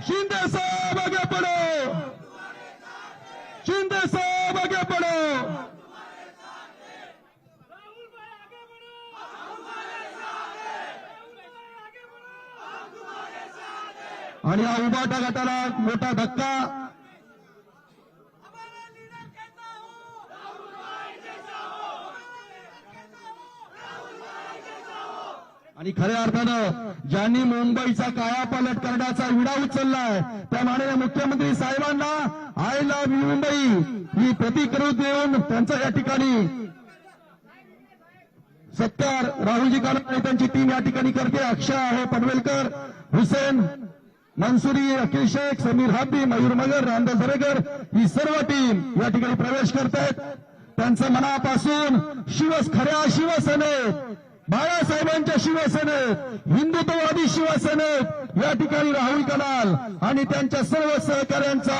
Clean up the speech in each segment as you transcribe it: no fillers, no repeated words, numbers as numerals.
शिंदे साहब आगे बढ़ो, शिंदे साहब आगे बढ़ो। आणि या उभाटा गटाला मोठा धक्का। आणि खऱ्या अर्थानं ज्यांनी मुंबईचा कायापालट करण्याचा विडा उचललाय त्या माननीय मुख्यमंत्री साहेबांना आय लव्ह मुंबई ही प्रतिकृती देऊन त्यांचा या ठिकाणी सत्कार राहुलजी गांधी आणि त्यांची टीम या ठिकाणी करते। अक्षय आहे, पनवेलकर, हुसेन मंसुरी, अखिल शेख, समीर हाबी, मयूर मगर, रामदास दरेकर ही सर्व टीम या ठिकाणी प्रवेश करतायत। त्यांचं मनापासून खऱ्या शिवसेनेत, बाळासाहेबांच्या शिवसेनेत, हिंदुत्ववादी शिवसेनेत या ठिकाणी राहुल कनाल आणि त्यांच्या सर्व सहकाऱ्यांचा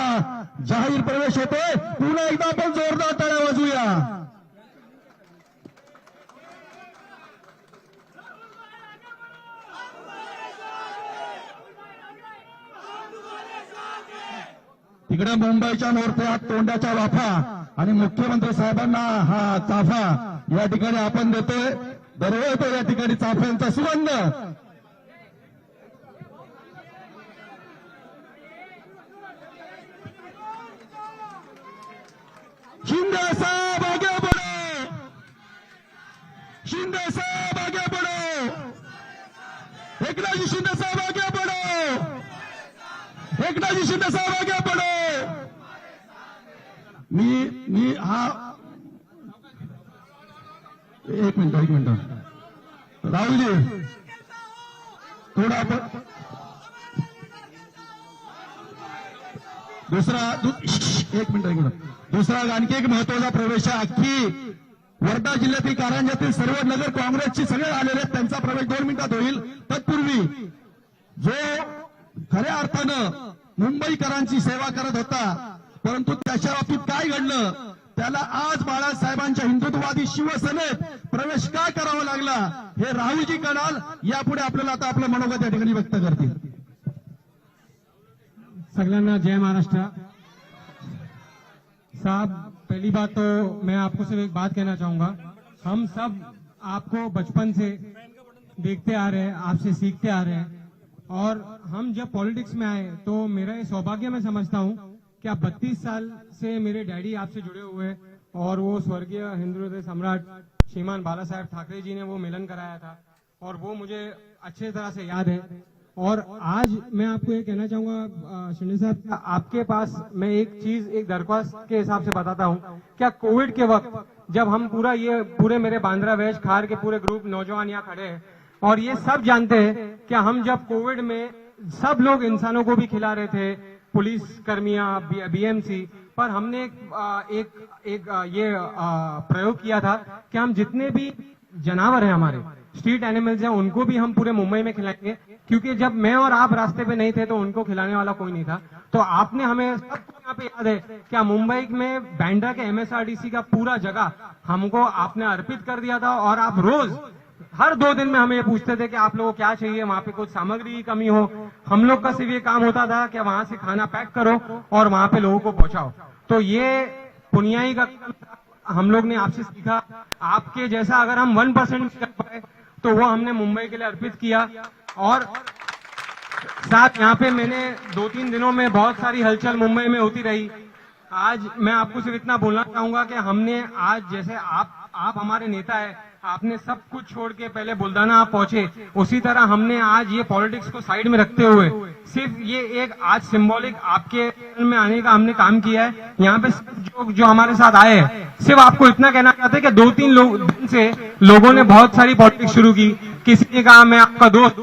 जाहीर प्रवेश होतोय। पुन्हा एकदा आपण जोरदार टाळ्या वाजवूया। तिकडे मुंबईच्या मोर्चात तोंडाच्या वाफा आणि मुख्यमंत्री साहेबांना हा चाफा या ठिकाणी आपण देतोय। दरवळतो या ठिकाणी चाफ्यांचा सुगंध। शिंदे साहब आगे बढ़ो, शिंदे साहब आगे बढ़ो, एकनाथजी शिंदे साहब आगे बढ़ो, एकनाथजी शिंदे साहब आगे बढ़ो। मी हा एक मिनिट राहुलजी थोडा एक मिनिट दुसरा आणखी एक महत्वाचा प्रवेश आहे। अख्खी वर्धा जिल्ह्यातील कारंजातील सर्व नगर काँग्रेसचे सगळे आलेले आहेत, त्यांचा प्रवेश 2 मिनिटात होईल। तत्पूर्वी जो खऱ्या अर्थानं मुंबईकरांची सेवा करत होता परंतु त्याच्या बाबतीत काय घडलं, त्याला आज बाळासाहेबांच्या हिंदुत्ववादी शिवसेनेत प्रवेश का करावा लागला हे राहुलजी कनाल यापुढे आपल्याला आता आपलं मनोगत या ठिकाणी व्यक्त करतील। सगळ्यांना जय महाराष्ट्र। साहब, पहली बात तो मैं आपको सिर्फ एक बात कहना चाहूंगा, हम सब आपको बचपन से देखते आ रहे हैं, आपसे सीखते आ रहे हैं और हम जब पॉलिटिक्स में आए तो मेरा ये सौभाग्य मैं समझता हूं कि आप 32 साल से मेरे डैडी आपसे जुड़े हुए हैं और वो स्वर्गीय हिंदू हृदय सम्राट श्रीमान बाला साहेब ठाकरे जी ने वो मिलन कराया था और वो मुझे अच्छे तरह से याद है। और आज मैं आपको ये कहना चाहूंगा शिंदे साहब, आपके पास मैं एक दरख्वास्त के हिसाब से बताता हूं, क्या कोविड के वक्त जब हम पूरे मेरे बांद्रा वेश खार के पूरे ग्रुप नौजवान यहाँ खड़े हैं और ये सब जानते हैं कि हम जब कोविड में सब लोग इंसानों को भी खिला रहे थे, पुलिस कर्मियां, बीएमसी, पर हमने एक प्रयोग किया था कि हम जितने भी जानवर हैं हमारे स्ट्रीट एनिमल्स हैं उनको भी हम पूरे मुंबई में खिलाएंगे, क्योंकि जब मैं और आप रास्ते पे नहीं थे तो उनको खिलाने वाला कोई नहीं था। तो आपने हमें सबको यहाँ पे याद है क्या मुंबई में बैंड्रा के एमएसआरटीसी का पूरा जगह हमको आपने अर्पित कर दिया था और आप रोज हर 2 दिन में हमें ये पूछते थे कि आप लोगों को क्या चाहिए, वहां पे कुछ सामग्री की कमी हो, हम लोग का सिर्फ ये काम होता था कि वहां से खाना पैक करो और वहां पे लोगों को पहुंचाओ। तो ये पुनियाई का हम लोग ने आपसे सीखा। आपके जैसा अगर हम 1% कर पाए तो वो हमने मुंबई के लिए अर्पित किया। और साथ यहाँ पे मैंने 2-3 दिनों में बहुत सारी हलचल मुंबई में होती रही। आज मैं आपको सिर्फ इतना बोलना चाहूंगा कि हमने आज जैसे आप हमारे नेता है, आपने सब कुछ छोड़ के पहले बुल्डाना आप पहुंचे, उसी तरह हमने आज ये पॉलिटिक्स को साइड में रखते हुए सिर्फ ये एक आज सिंबॉलिक आपके में आने का हमने काम किया है। यहाँ पे जो हमारे साथ आए हैं, सिर्फ आपको इतना कहना चाहते हैं कि 2-3 दिन से लोगों ने बहुत सारी पॉलिटिक्स शुरू की। किसी ने कहा मैं आपका दोस्त,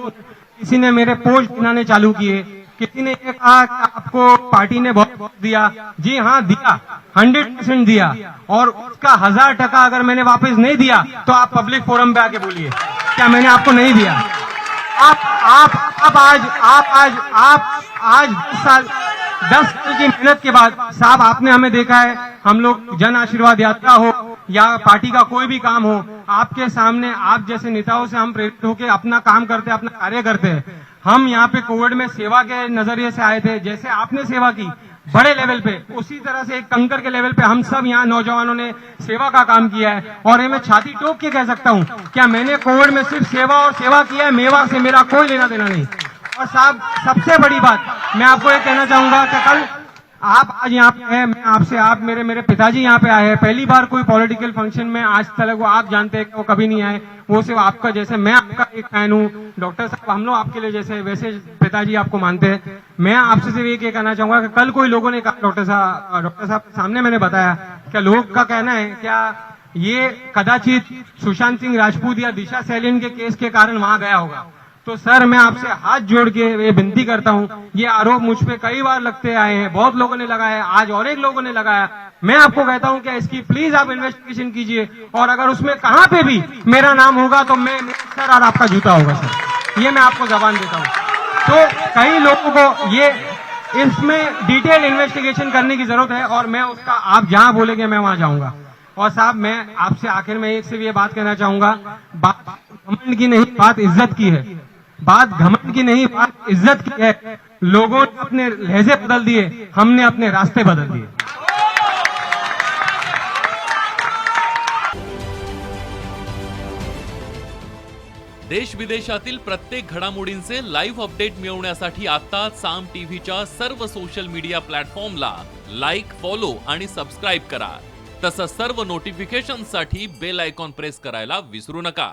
किसी ने मेरे पोस्ट बनाने चालू किए, किसी ने ये कहा कि आपको पार्टी ने बहुत दिया। जी हाँ, दिया, 100% दिया, और उसका 1000% अगर मैंने वापस नहीं दिया तो आप पब्लिक फोरम पे आके बोलिए क्या मैंने आपको नहीं दिया। आप आज 10 साल की मेहनत के बाद साहब आपने हमें देखा है, हम लोग जन आशीर्वाद यात्रा हो या पार्टी का कोई भी काम हो, आपके सामने आप जैसे नेताओं से हम प्रेरित होकर अपना काम करते हैं, अपना कार्य करते हैं। हम यहाँ पे कोविड में सेवा के नजरिए से आए थे। जैसे आपने सेवा की बड़े लेवल पे, उसी तरह से एक कंकर के लेवल पे हम सब यहाँ नौजवानों ने सेवा का काम किया है। और ये मैं छाती ठोक के कह सकता हूँ, क्या मैंने कोविड में सिर्फ सेवा और सेवा किया है, मेवा से मेरा कोई लेना देना नहीं। और साहब सबसे बड़ी बात मैं आपको ये कहना चाहूंगा कि कल आप आज यहाँ पे हैं, मैं आपसे, आप मेरे पिताजी यहाँ पे आए हैं पहली बार कोई पॉलिटिकल फंक्शन में आज तक। वो आप जानते हैं कि वो कभी नहीं आए, वो सिर्फ आपका, जैसे मैं आपका एक फैन हूँ डॉक्टर साहब, हम लोग आपके लिए जैसे वैसे पिताजी आपको मानते हैं। मैं आपसे सिर्फ एक ये कहना चाहूंगा कि कल कोई लोगों ने कहा, डॉक्टर साहब के सामने मैंने बताया, क्या लोग का कहना है क्या ये कदाचित सुशांत सिंह राजपूत या दिशा सैलियन के केस के कारण वहां गया होगा। तो सर मैं आपसे हाथ जोड़ के ये विनती करता हूँ, ये आरोप मुझ पे कई बार लगते आए हैं, बहुत लोगों ने लगाया, आज और एक लोगों ने लगाया। मैं आपको कहता हूँ कि इसकी प्लीज आप इन्वेस्टिगेशन कीजिए, और अगर उसमें कहीं पे भी मेरा नाम होगा तो मैं सर और आपका जूता होगा सर, ये मैं आपको जबान देता हूँ। तो कई लोगों को ये इसमें डिटेल इन्वेस्टिगेशन करने की जरूरत है, और मैं उसका, आप जहां बोलेंगे मैं वहां जाऊंगा। और साहब मैं आपसे आखिर में एक सिर्फ ये बात कहना चाहूंगा, बात घमंड की नहीं, बात इज्जत की है। बात घमंड की नहीं, बात इज्जत की है। लोगों ने अपने लहजे बदल दिए, हमने अपने रास्ते बदल दिए। देश विदेशातील प्रत्येक घडामोडींचे लाईव्ह अपडेट मिळवण्यासाठी आता साम टीव्हीच्या सर्व सोशल मीडिया प्लॅटफॉर्मला लाईक, फॉलो आणि सबस्क्राईब करा। तसंच सर्व नोटिफिकेशनसाठी बेल आयकॉन प्रेस करायला विसरू नका।